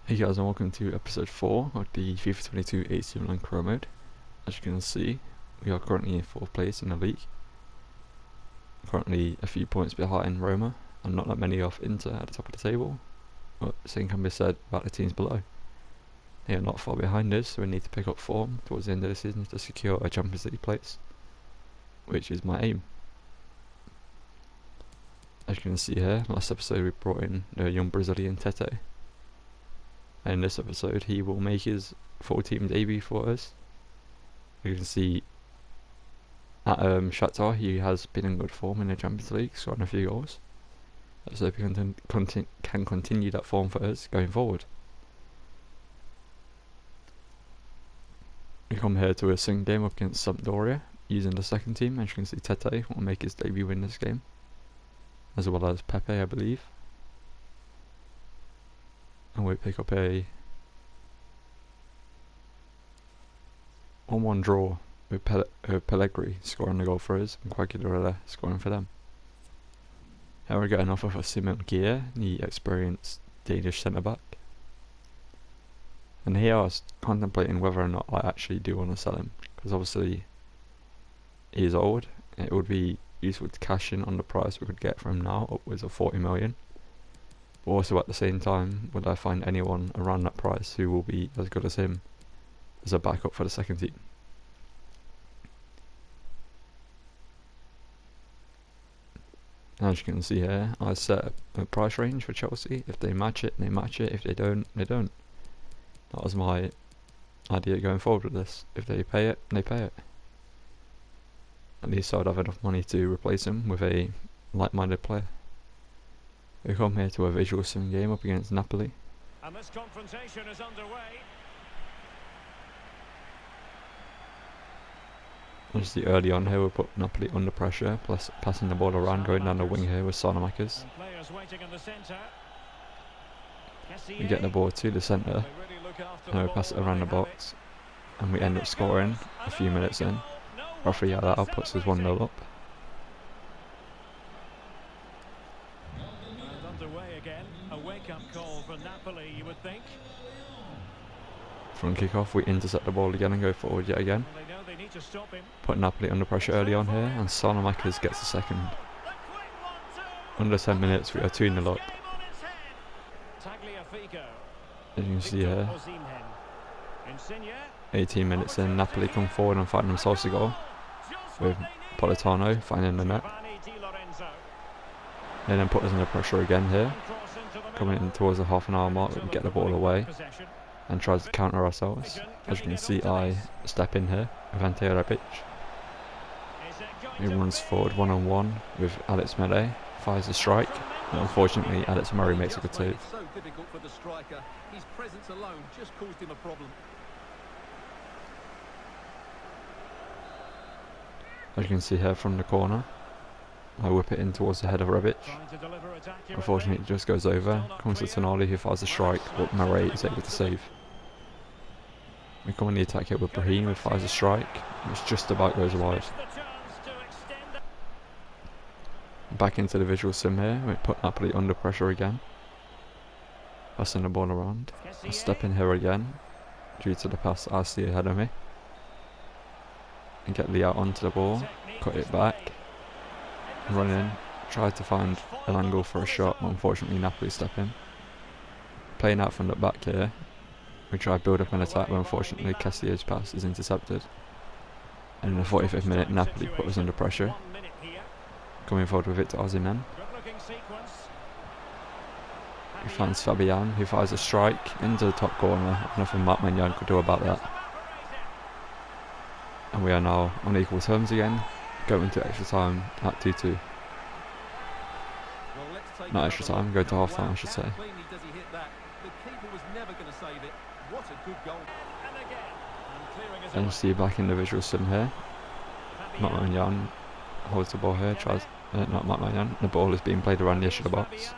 Hey guys, and welcome to episode 4 of the FIFA 22 AC Milan Career Mode. As you can see, we are currently in 4th place in the league. Currently a few points behind Roma, and not that many off Inter at the top of the table. But the same can be said about the teams below. They are not far behind us, so we need to pick up form towards the end of the season to secure a Champions League place, which is my aim. As you can see here, last episode we brought in the young Brazilian Tete. And in this episode he will make his full team debut for us. You can see at Shakhtar he has been in good form in the Champions League, scoring a few goals. Let's hope he can continue that form for us going forward. We come here to a second game up against Sampdoria using the second team. As you can see, Tete will make his debut in this game, as well as Pepe, I believe. And we pick up a 1-1 draw with Pellegrini scoring the goal for us and Quagliarella scoring for them. Here we get an offer for Simon Gier, the experienced Danish centre-back. And here I was contemplating whether or not I actually do want to sell him, because obviously he is old. It would be useful to cash in on the price we could get from him now, upwards of 40 million. But also at the same time, would I find anyone around that price who will be as good as him as a backup for the second team? As you can see here, I set a price range for Chelsea. If they match it, they match it. If they don't, they don't. That was my idea going forward with this. If they pay it, they pay it. At least I would have enough money to replace him with a like-minded player. We come here to a visual sim game up against Napoli. And this confrontation is underway. Obviously early on here we put Napoli under pressure, plus passing the ball around, going down the wing here with Sanamakers. We get the ball to the centre, and we pass it around the box, and we end up scoring a few minutes in. Referee that out puts us 1-0 up. From kick-off we intercept the ball again and go forward yet again. Put Napoli under pressure early on here, and Sanamakers gets the second. Under 10 minutes we are 2-0 up. As you can see here, 18 minutes in, Napoli come forward and find themselves a goal, with Politano finding the net. They then put us under pressure again here. Coming in towards the half-an-hour mark, we can get the ball away and try to counter ourselves. As you can see, I step in here with Ante Rebic. He runs forward one-on-one with Alex Mele, fires a strike, and unfortunately Alex Murray makes a good save. So difficult for the striker. His presence alone just caused him a problem. As you can see here from the corner, I whip it in towards the head of Rebic. Unfortunately it just goes over, comes to Tonali who fires a strike, but Murray is able to save. We come on the attack here with Brahim who fires a strike, which just about goes wide. Back into the visual sim here, we put Napoli under pressure again. Passing the ball around. I step in here again, due to the pass I see ahead of me. And get Lee out onto the ball, cut it back, and run in, try to find an angle for a shot, but unfortunately Napoli step in. Playing out from the back here, we try to build up an attack, but unfortunately Cassier's pass is intercepted. And in the 45th minute Napoli put us under pressure. Coming forward with it to Osimhen. He finds Fabian who fires a strike into the top corner. Nothing Mark Magnan could do about that. And we are now on equal terms again, going to extra time at 2-2. Not extra time, going to half time I should say. And you see back in the visual sim here. Mark Magnan holds the ball here, tries, not Mark Magnan, the ball is being played around the edge of the box.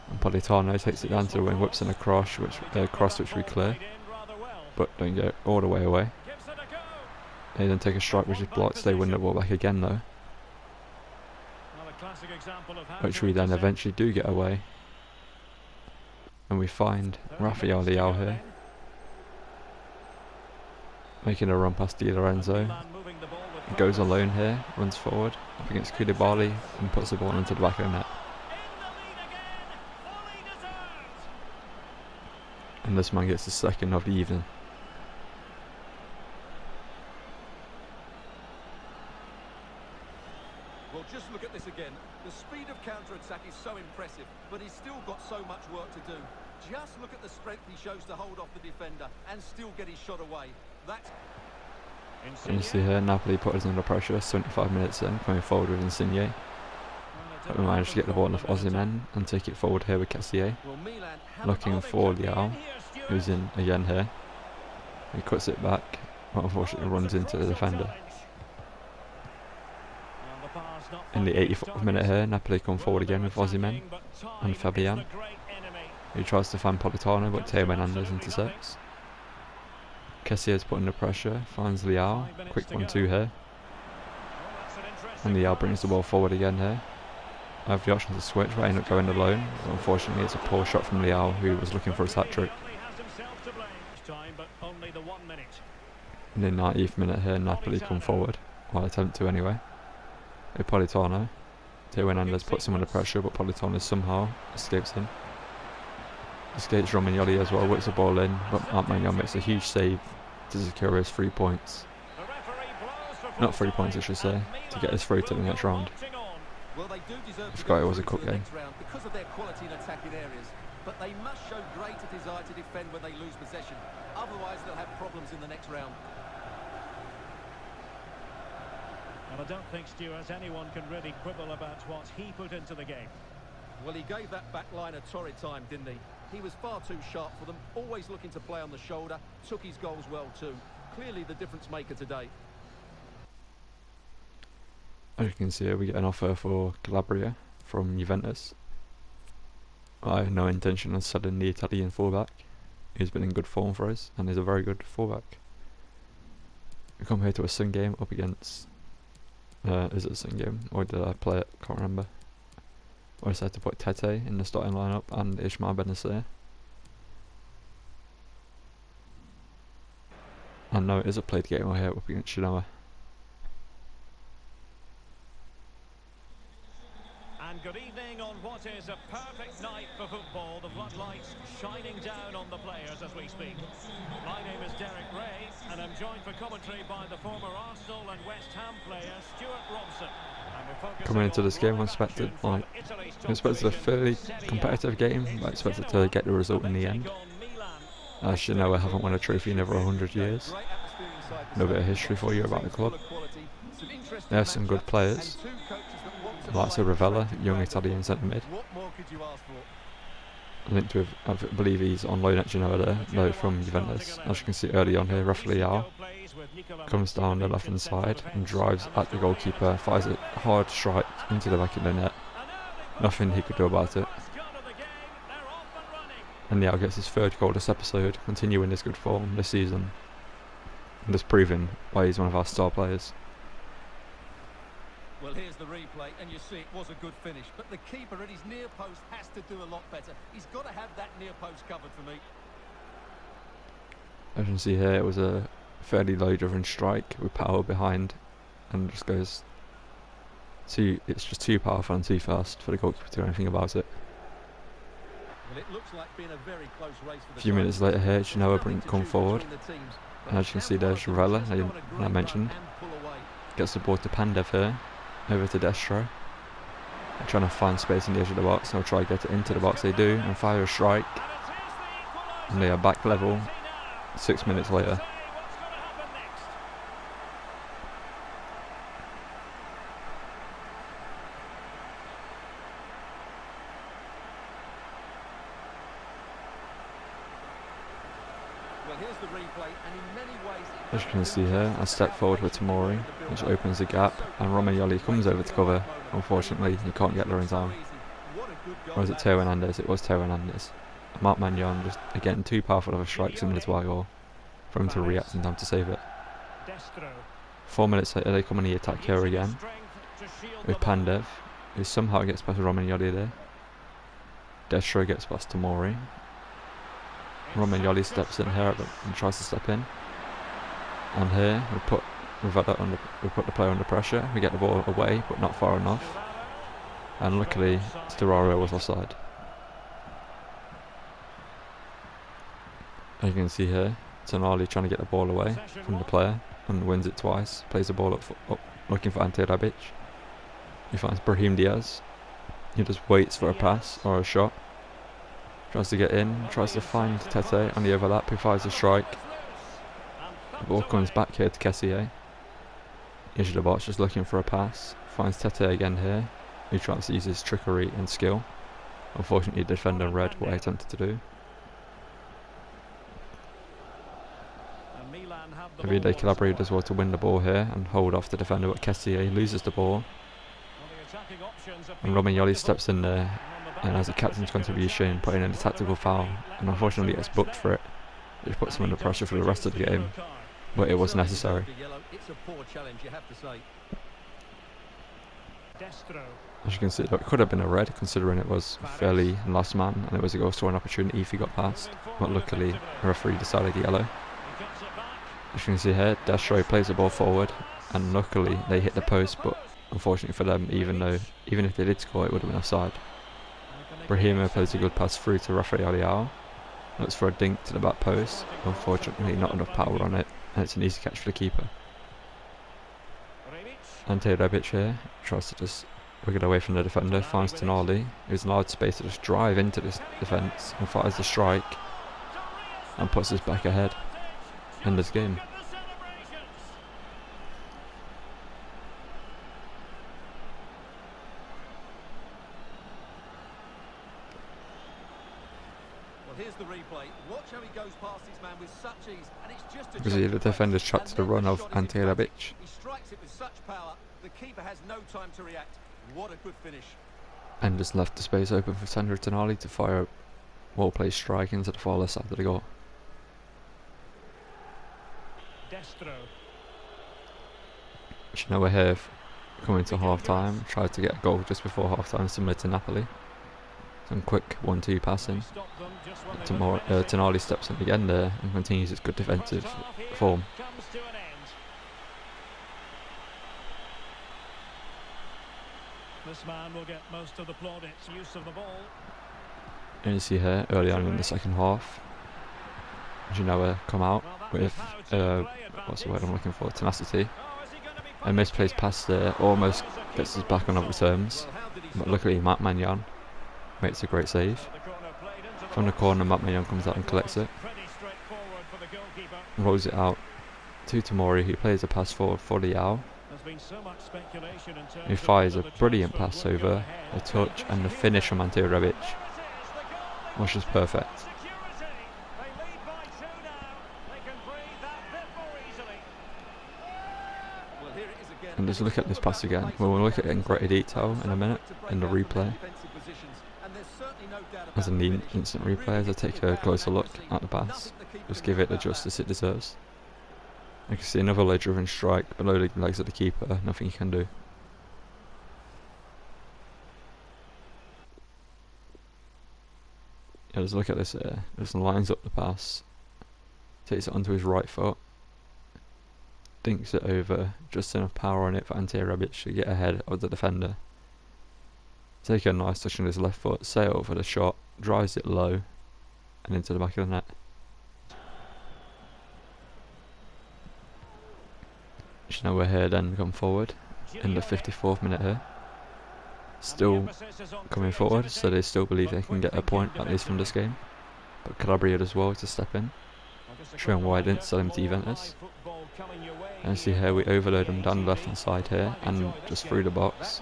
And Politano takes it down to the wing, whips in a cross which we clear, but don't get all the way away. They then take a strike which is blocked, they win the ball back again though. Which we then eventually do get away. And we find Rafael Leao here, making a run past Di Lorenzo. He goes alone here, runs forward, up against Koulibaly, and puts the ball into the back of the net. And this man gets the second of the evening. Well, just look at this again. The speed of counter-attack is so impressive, but he's still got so much work to do. Just look at the strength he shows to hold off the defender and still get his shot away. That's... And you see here, Napoli put us under pressure 75 minutes in, coming forward with Insigne. But we managed to get the ball off Osimhen and take it forward here with Cassier. Looking for Leao, who's in again here. He cuts it back, but unfortunately runs into the defender. In the 84th minute here, Napoli come forward again with Osimhen and Fabian, who tries to find Politano, but Teo Hernandez intercepts. Cassier's put under pressure, finds Leao, quick 1-2 here. And Leao brings the ball forward again here. I have the option to switch, but I end up going alone. But unfortunately, it's a poor shot from Leao, who was looking for his hat-trick. In the 90th minute here, Napoli come forward, or attempt to anyway, with Politano. Teo Hernandez puts him under pressure, but Politano somehow escapes him. Escapes Romagnoli as well, whips the ball in, but Maignan makes a huge save to secure his 3 points. Not 3 points, I should say, to get us through to the next round. Well, they do deserve I forgot it was a cup game. because of their quality in attacking areas, but they must show greater desire to defend when they lose possession. Otherwise, they'll have problems in the next round. And I don't think, Stuart, anyone can really quibble about what he put into the game. Well, he gave that back line a torrid time, didn't he? He was far too sharp for them, always looking to play on the shoulder, took his goals well too. Clearly the difference maker today. As you can see here, we get an offer for Calabria from Juventus. I have no intention of selling the Italian fullback. He's been in good form for us and is a very good fullback. We come here to a Sun game up against... is it a Sun game? Or did I play it? Can't remember. I decided to put Tete in the starting lineup and Ismail Benacer. And no, it is a played game we're here up against Genoa. And good evening on what is a perfect night for football. The floodlights shining down on the players as we speak. My name is Derek Ray, and I'm joined for commentary by the former Arsenal and West Ham player Stuart Robson. Coming into this game, I expected a fairly competitive game. I expected to get the result in the end. As you know, I haven't won a trophy in over 100 years. A little bit of history for you about the club. There are some good players. Like Ravella, young Italian centre mid. Linked with, I believe he's on loan at Genoa there, no, from Juventus. As you can see early on here, Rafael comes down the left hand side and drives at the goalkeeper, fires a hard strike into the back of the net. Nothing he could do about it. And Leao gets his third goal this episode, continuing his good form this season. And just proving why he's one of our star players. Well, here's the replay, and you see it was a good finish, but the keeper at his near post has to do a lot better. He's got to have that near post covered for me. As you can see here, it was a fairly low driven strike with power behind, and just goes it's just too powerful and too fast for the goalkeeper to do anything about it. Well, it looks like being a very close race for the a few minutes later here, Genoa come forward, and as you can see there's Ravella, I mentioned, gets the ball to Pandev here, over to Destro. They're trying to find space in the edge of the box, and they'll try to get it into the box, they do, and fire a strike, and they are back level 6 minutes later. As you can see here, I step forward with Tomori, which opens the gap, and Romagnoli comes over to cover. Unfortunately, he can't get there in time. Or was it Teo Hernandez? It was Teo Hernandez. Mark Maignan just, again, too powerful of a strike similar to our goal for him to react in time to save it. 4 minutes later, they come on the attack here again, with Pandev, who somehow gets past Romagnoli there. Destro gets past Tomori, Romagnoli steps in here and tries to step in. And here we put the player under pressure. We get the ball away, but not far enough. And luckily, Sturaro was offside. As you can see here, Tonali trying to get the ball away from the player and wins it twice. Plays the ball up looking for Ante Rebic. He finds Brahim Diaz. He just waits for a pass or a shot. Tries to get in, tries to find Tete on the overlap, who fires a strike. The ball comes back here to Kessié. Here's the box just looking for a pass. Finds Tete again here, who tries to use his trickery and skill. Unfortunately, the defender read what he attempted to do. Everyday Calabria does well to win the ball here and hold off the defender, but Kessié loses the ball. And Romagnoli steps in there and has a captain's contribution, putting in a tactical foul, and unfortunately gets booked for it, which puts him under pressure for the rest of the game, but it was necessary. As you can see, it could have been a red, considering it was fairly last man, and it was a goal scoring opportunity if he got past, but luckily the referee decided yellow. As you can see here, Destro plays the ball forward, and luckily they hit the post, but unfortunately for them, even if they did score, it would have been offside. Brahima plays a good pass through to Rafael Leao. Looks for a dink to the back post. Unfortunately, not enough power on it, and it's an easy catch for the keeper. Ante Rebic here tries to just wiggle it away from the defender, finds Tonali, who's allowed space to just drive into this defence and fires the strike and puts us back ahead in this game. Here's the replay. Watch how he goes past his man with such ease, and it's just You can see the defender's trapped to the run of Ante Rebic. He strikes it with such power, the keeper has no time to react. What a good finish. And just left the space open for Sandro Tonali to fire a well-placed strike into the far left side of the goal. You know, we're here coming to half-time. Tried to get a goal just before half-time, similar to Napoli. Some quick 1-2 passing. Tonali steps in again there and continues his good defensive form. This man will get most of the plaudits use of the ball. And you see here early on in the second half, Genoa come out with what's the word I'm looking for? Tenacity. A misplaced pass there almost gets us back on our terms, but luckily Matt Magnan makes a great save. From the corner, Matt Magnan comes out and collects it, rolls it out to Tomori, who plays a pass forward for Leao, who fires a brilliant pass over, a touch and the finish from Ante Rebic, which is perfect. And just look at this pass again. We'll look at it in greater detail in a minute in the replay. As in the instant replay, as I take a closer look at the pass, just give it the justice it deserves. I can see another leg-driven strike below the legs of the keeper, nothing he can do. Yeah, just look at this here, just lines up the pass, takes it onto his right foot, dinks it over, just enough power on it for Ante Rebic to get ahead of the defender. Take a nice touch on his left foot, sail for the shot, drives it low and into the back of the net. You know, we're here then come forward in the 54th minute here. Still coming forward, so they still believe they can get a point at least from this game. But Calabria as well to step in, showing why I didn't sell him to Juventus. And see here we overload him down the left hand side here and just through the box.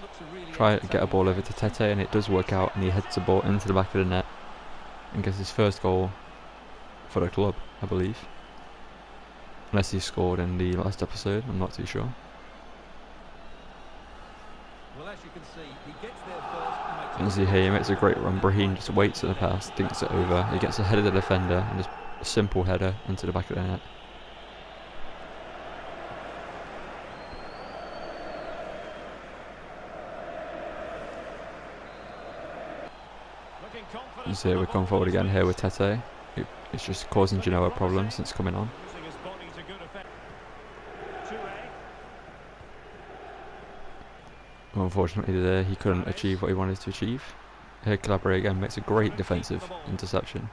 Try to get a ball over to Tete and it does work out, and he heads the ball into the back of the net and gets his first goal for the club, I believe. Unless he scored in the last episode, I'm not too sure. Well, as you can see, he gets there first. And see here, he makes a great run. Brahim just waits at the pass, dinks it over. He gets ahead of the defender and just a simple header into the back of the net. You see, we come forward again here with Tete. It's just causing Genoa problems since coming on. Using his body to good effect. Toure. Unfortunately there he couldn't achieve what he wanted to achieve. Here Calabria again makes a great defensive interception.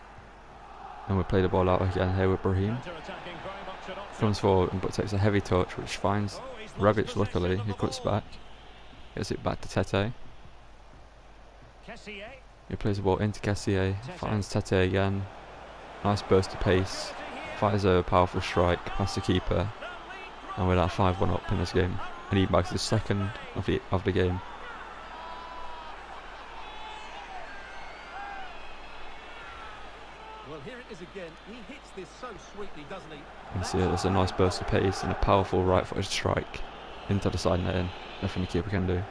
And we play the ball out again here with Brahim. Counter-attacking very much an option. Comes forward but takes a heavy touch which finds Oh, he's lost Rebic luckily, possession who of the cuts ball. back. Gets it back to Tete. Kessié. He plays the ball into Kessié, finds Tete again. Nice burst of pace. Fires a powerful strike past the keeper. And we're at 5-1 up in this game. And he bags the second of the game. Well, here it is again. He hits this so sweetly, doesn't he? You can see there's a nice burst of pace and a powerful right-footed strike into the side netting. Nothing the keeper can do.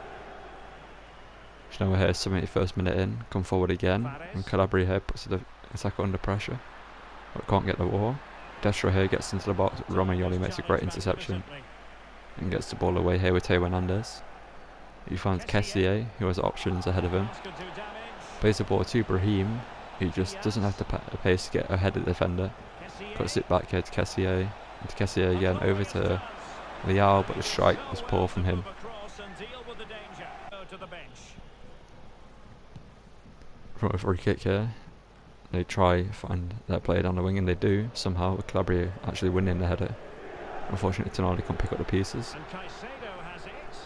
Genoa here, 71st minute in, come forward again, and Calabria here puts the attacker under pressure, but can't get the ball. Destra here gets into the box, Romagnoli makes a great interception, and gets the ball away here with Teo Hernandez. He finds Kessié, who has options ahead of him, plays the ball to Brahim, who just doesn't have the pace to get ahead of the defender, cuts it back here to Kessié, and to Kessié again, over to Leao, but the strike was poor from him. From a free kick here, they try find their player down the wing, and they do somehow, with Calabria actually winning the header. Unfortunately Tonali can't pick up the pieces.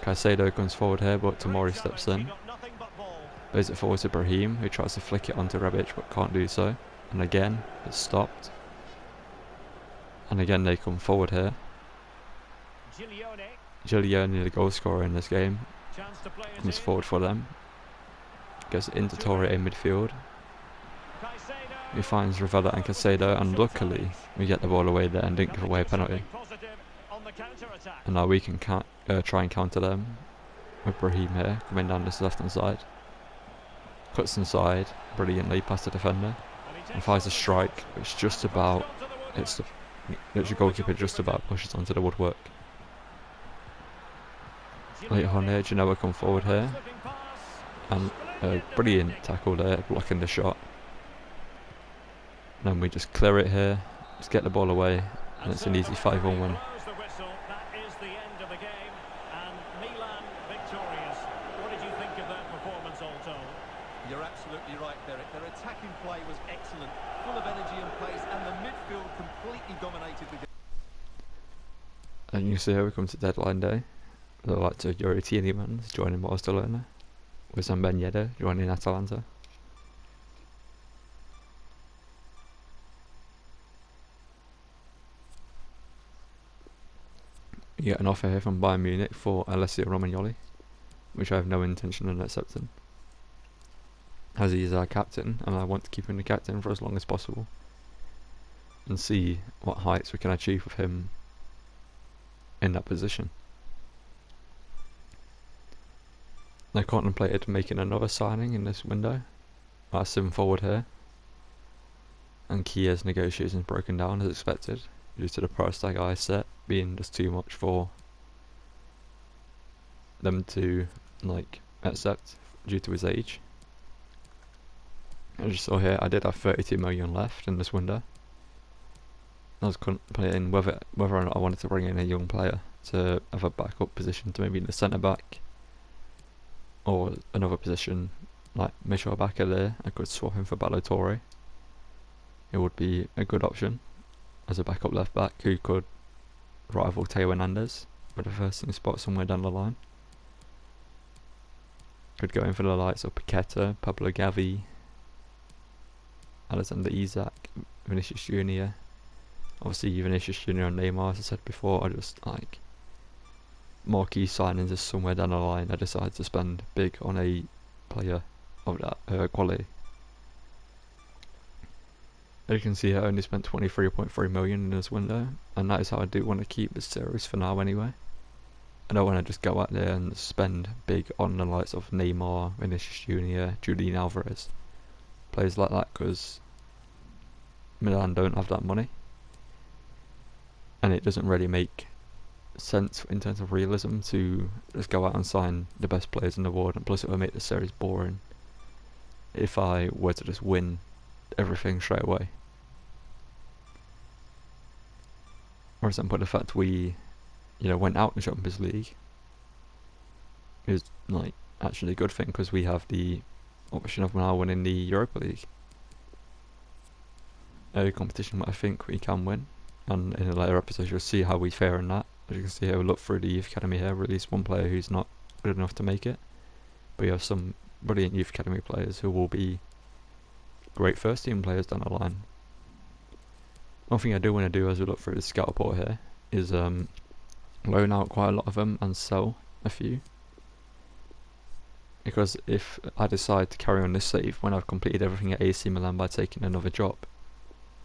Caicedo comes forward here, but Tomori steps in, plays it forward to Brahim, who tries to flick it onto Rebic but can't do so, and again it's stopped, and again they come forward here. Giglione, the goal scorer in this game, comes forward for them. Goes into Torre in midfield. He finds Ravella and Caicedo, and luckily we get the ball away there and didn't give away a penalty. And now we can try and counter them with Brahim here, coming down this left hand side. Cuts inside brilliantly past the defender and fires a strike which just about hits the goalkeeper, just about pushes onto the woodwork. Later on here, Genoa come forward here, and a brilliant tackle there, blocking the shot. And then we just clear it here, just get the ball away, and it's an easy 5-1 win. That is the end of the game, and Milan victorious. What did you think of that performance all told? You're absolutely right, Derek. Their attacking play was excellent, full of energy and pace, and the midfield completely dominated the game. And you see here we come to deadline day. The likes of Yuri Tielemans joining Barcelona, with Sam Ben Yedder joining Atalanta. You get an offer here from Bayern Munich for Alessio Romagnoli, which I have no intention of accepting, as he is our captain and I want to keep him the captain for as long as possible and see what heights we can achieve with him in that position. I contemplated making another signing in this window. I see him forward here, and Kia's negotiations broken down as expected due to the price tag I set being just too much for them to accept due to his age. As you saw here, I did have 32 million left in this window. I was contemplating whether or not I wanted to bring in a young player to have a backup position, to maybe the centre back or another position like Michel Bakker there. I could swap him for Ballo-Touré. It would be a good option as a backup left back who could rival Teo Hernandez for the first team spot somewhere down the line. Could go in for the likes of Paqueta, Pablo Gavi, Alexander Isak, Vinicius Junior. Obviously Vinicius Junior and Neymar, as I said before, are just marquee signings is somewhere down the line. I decided to spend big on a player of that quality. As you can see, I only spent 23.3 million in this window, and that is how I do want to keep this series for now anyway. I don't want to just go out there and spend big on the likes of Neymar, Vinicius Junior, Julian Alvarez, players like that, because Milan don't have that money, and it doesn't really make sense in terms of realism to just go out and sign the best players in the world, and plus it would make the series boring if I were to just win everything straight away. For example, the fact we, went out the Champions League is like actually a good thing because we have the option of now winning the Europa League, a competition that I think we can win. And in a later episode, you'll see how we fare in that. As you can see here, we'll look through the youth academy here. Release one player who's not good enough to make it, but you have some brilliant youth academy players who will be great first team players down the line. One thing I do want to do as we look through the scout report here is loan out quite a lot of them and sell a few, because if I decide to carry on this save when I've completed everything at AC Milan by taking another job,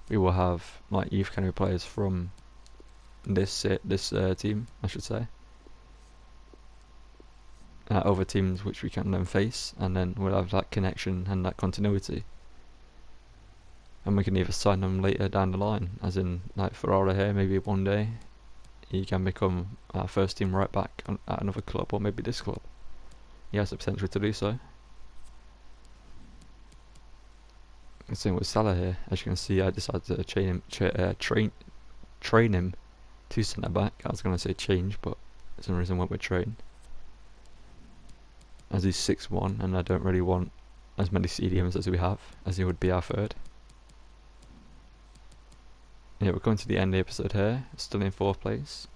we will have like youth academy players from this team, I should say, other teams which we can then face, and then we'll have that connection and that continuity, and we can either sign them later down the line, as in like Ferrara here. Maybe one day he can become our first team right back at another club, or maybe this club. He has the potential to do so. Same with Salah here. As you can see, I decided to train him to centre back. I was going to say change, but for some reason I went with train, as he's 6'1", and I don't really want as many CDMs as we have, as he would be our third. Yeah, we're coming to the end of the episode here. Still in 4th place.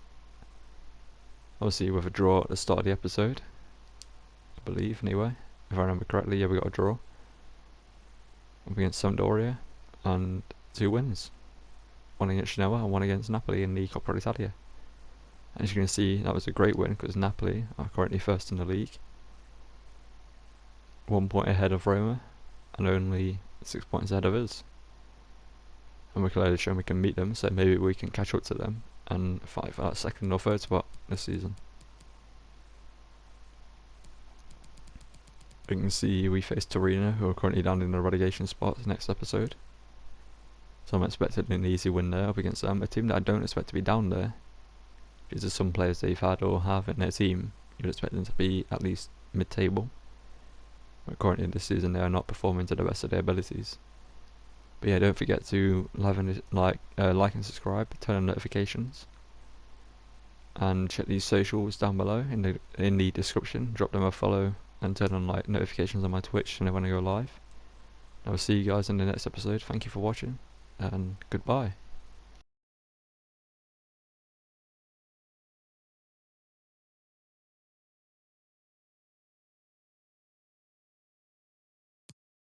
Obviously with a draw at the start of the episode, I believe, anyway. If I remember correctly, yeah, we got a draw up against Sampdoria, and 2 wins. One against Genoa and one against Napoli in the Coppa Italia. As you can see, that was a great win because Napoli are currently first in the league, 1 point ahead of Roma, and only 6 points ahead of us. And we clearly shown we can meet them, so maybe we can catch up to them and fight for that 2nd or 3rd spot this season. You can see we face Torino, who are currently down in the relegation spots next episode. So I'm expecting an easy win there up against them, a team that I don't expect to be down there. Because of some players they've had or have in their team, you'd expect them to be at least mid-table. But currently this season they are not performing to the best of their abilities. But yeah, don't forget to like and subscribe, turn on notifications, and check these socials down below in the description. Drop them a follow and turn on notifications on my Twitch when I go live. I will see you guys in the next episode. Thank you for watching, and goodbye.